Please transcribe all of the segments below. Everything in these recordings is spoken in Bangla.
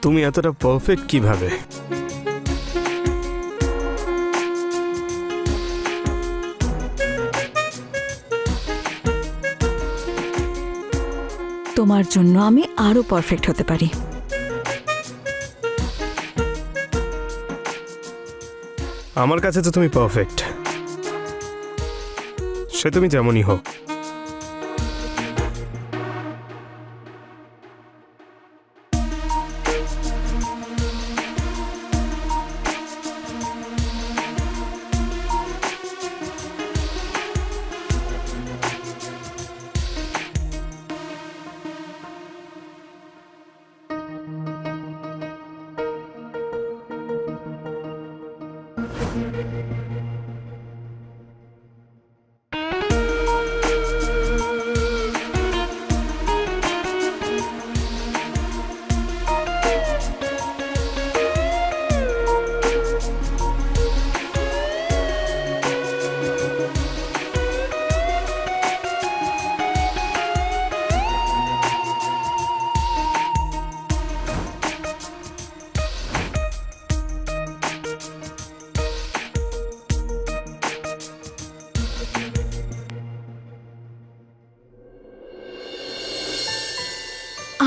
তুমি এতটা পারফেক্ট কিভাবে? তোমার জন্য আমি আরো পারফেক্ট হতে পারি। আমার কাছে তো তুমি পারফেক্ট, সে তুমি যেমনই হোক।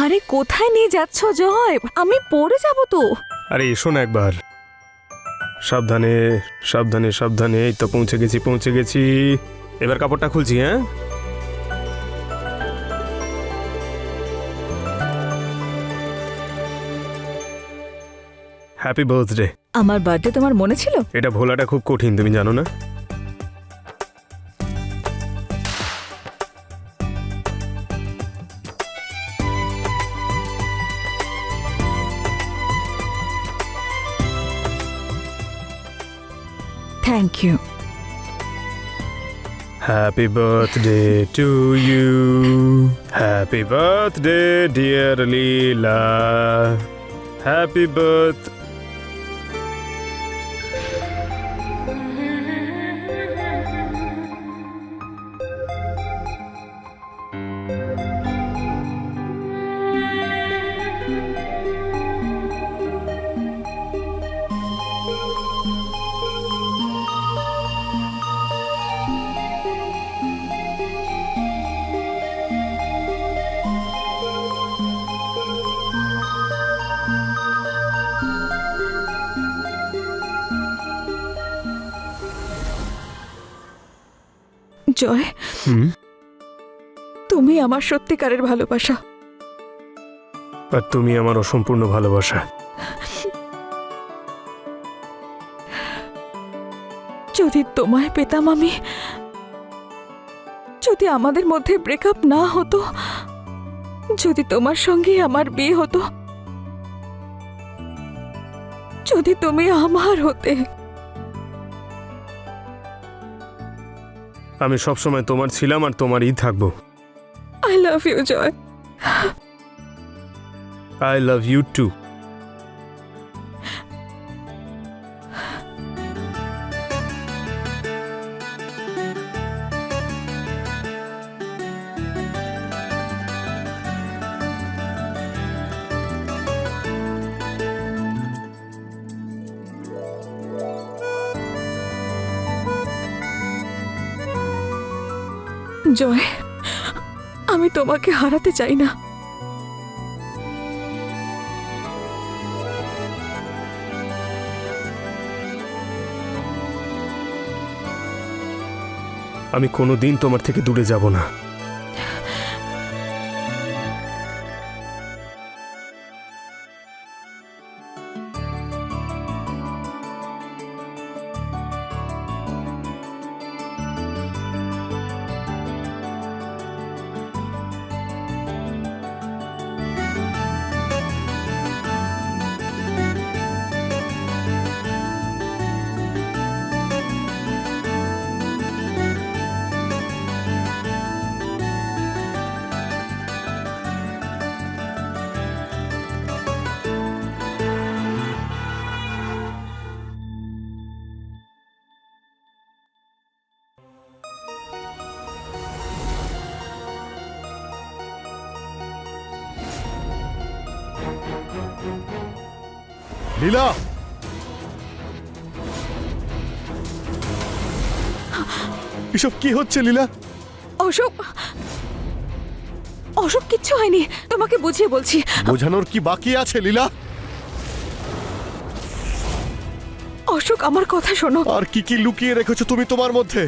আরে কোথায় নিয়ে যাচ্ছ জয়? আমি পড়ে যাব তো। আরে এসো না একবার। সাবধানে সাবধানে সাবধানে। এই তো পৌঁছে গেছি পৌঁছে গেছি। এবার কাপড়টা খুলছি। হ্যাঁ, হ্যাপি বার্থডে। আমার বার্থডে তোমার মনে ছিল? এটা ভোলাটা খুব কঠিন, তুমি জানো না? Thank you. Happy birthday to you. Happy birthday, dear Leela. Happy birthday. জয়, তুমি আমার সত্যিকারের ভালোবাসা। আর তুমি আমার অসম্পূর্ণ ভালোবাসা। যদি তোমায় পেতাম আমি, যদি আমাদের মধ্যে ব্রেকআপ না হতো, যদি তোমার সঙ্গে আমার বিয়ে হতো, যদি তুমি আমার হতে। আমি সবসময় তোমার ছিলাম আর তোমারই থাকবো। I love you Joy. I love you too. Joy, আমি তোমাকে হারাতে চাই না। আমি কোনোদিন তোমার থেকে দূরে যাব না। লীলা, এসব কি হচ্ছে লীলা? অশোক, অশোক কিচ্ছু হয়নি, তোমাকে বুঝিয়ে বলছি। বোঝানোর কি বাকি আছে লীলা? অশোক, আমার কথা শোনো। আর কি কি লুকিয়ে রেখেছো তুমি তোমার মধ্যে?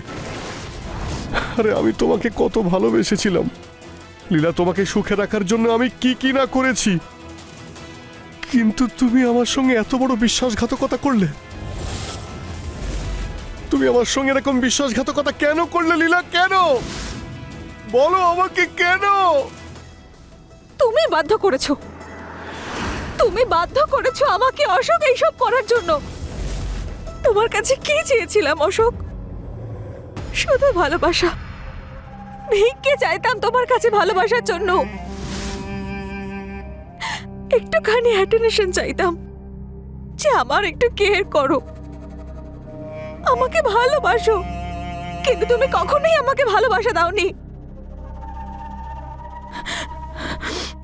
আরে আমি তোমাকে কত ভালোবেসেছিলাম লীলা, তোমাকে সুখে রাখার জন্য আমি কি কি না করেছি, কিন্তু তুমি আমার সঙ্গে এত বড় বিশ্বাসঘাতকতা করলে। তুমি আমার সঙ্গে এরকম বিশ্বাসঘাতকতা কেন করলে লীলা? কেন বলো আমাকে, কেন? তুমি বাধ্য করেছো, তুমি বাধ্য করেছো আমাকে অশোক এইসব করার জন্য। তোমার কাছে কি চেয়েছিলাম অশোক? শুধু ভালোবাসা। ভিক্ষে চাইতাম তোমার কাছে ভালোবাসার জন্য, একটুখানি অ্যাটেনশন চাইতাম যে আমার একটু কেয়ার করো, আমাকে ভালোবাসো। কিন্তু তুমি কখনোই আমাকে ভালোবাসা দাওনি।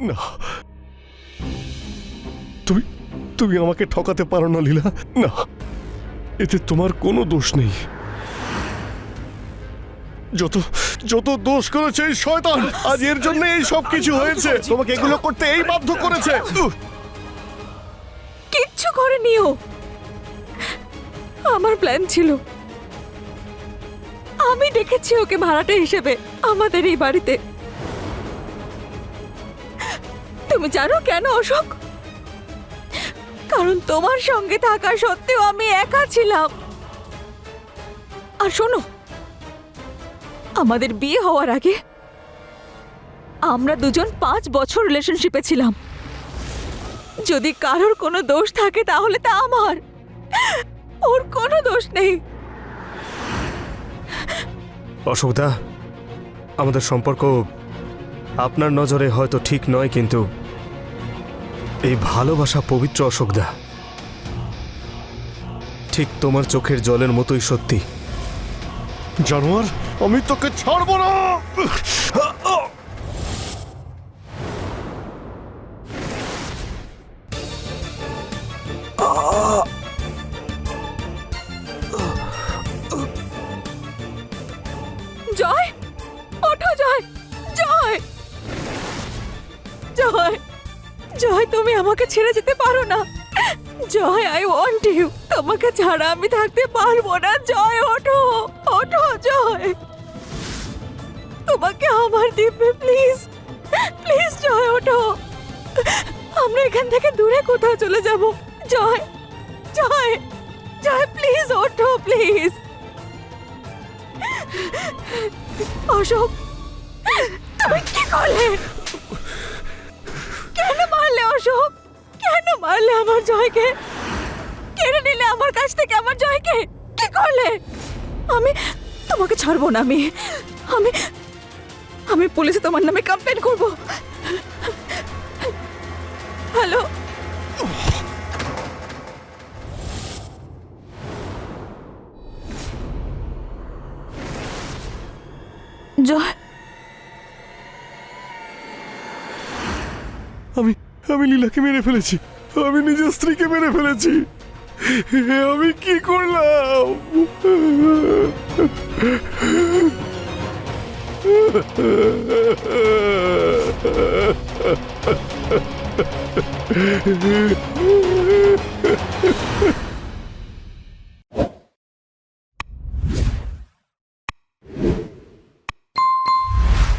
না, তুমি তুমি আমাকে ঠকাতে পারো না লীলা। না, এতে তোমার কোনো দোষ নেই। যত যত দোষ করেছে এই শয়তান, আজ এর জন্য এই সব কিছু হয়েছে। তোমাকে এগুলো করতে এই বাধ্য করেছে। কিচ্ছু করেনিও, আমার প্ল্যান ছিল। আমি ডেকেছি ওকে ভাড়াটে হিসেবে আমাদের এই বাড়িতে। তুমি জানো কেন অশোক? কারণ তোমার সঙ্গে থাকা সত্ত্বেও আমি একা ছিলাম। আর শোনো, আমাদের বিয়ে হওয়ার আগে আমরা দুজন 5 বছর রিলেশনশিপে ছিলাম। যদি কারোর কোনো দোষ থাকে তাহলে তা আমার, ওর কোনো দোষ নেই। অশোকদা, আমাদের সম্পর্ক আপনার নজরে হয়তো ঠিক নয়, কিন্তু এই ভালোবাসা পবিত্র অশোকদা, ঠিক তোমার চোখের জলের মতোই সত্যি। জানোয়ার, আমি তোকে ছাড়বো না। জয়, ওঠো জয়, জয়, জয়, জয়, তুমি আমাকে ছেড়ে যেতে পারো না। জয়, আই ওয়ান্ট ইউ। তোমাকে ছাড়া আমি থাকতে পারবো না। জয়, ওঠো, ওঠো জয়, তোমাকে আমার দিব্যে, প্লিজ, প্লিজ জয়, ওঠো। আমরা এখান থেকে দূরে কোথাও চলে যাব। জয়, জয়, জয়, প্লিজ ওঠো, প্লিজ। অশোক, তুমি কি করলে? কেন মারলে অশোক? কেন মারলে আমার জয়কে? কেড়ে নিলে আমার কাছ থেকে আমার জয়কে। কি করলে? আমি তোমাকে ছাড়বো না। আমি আমি আমি পুলিশে তোমার নামে কমপ্লেন করব। হ্যালো, জয়, আমি আমি লীলাকে মেরে ফেলেছি। আমি নিজের স্ত্রীকে মেরে ফেলেছি। আমি কি করলাম?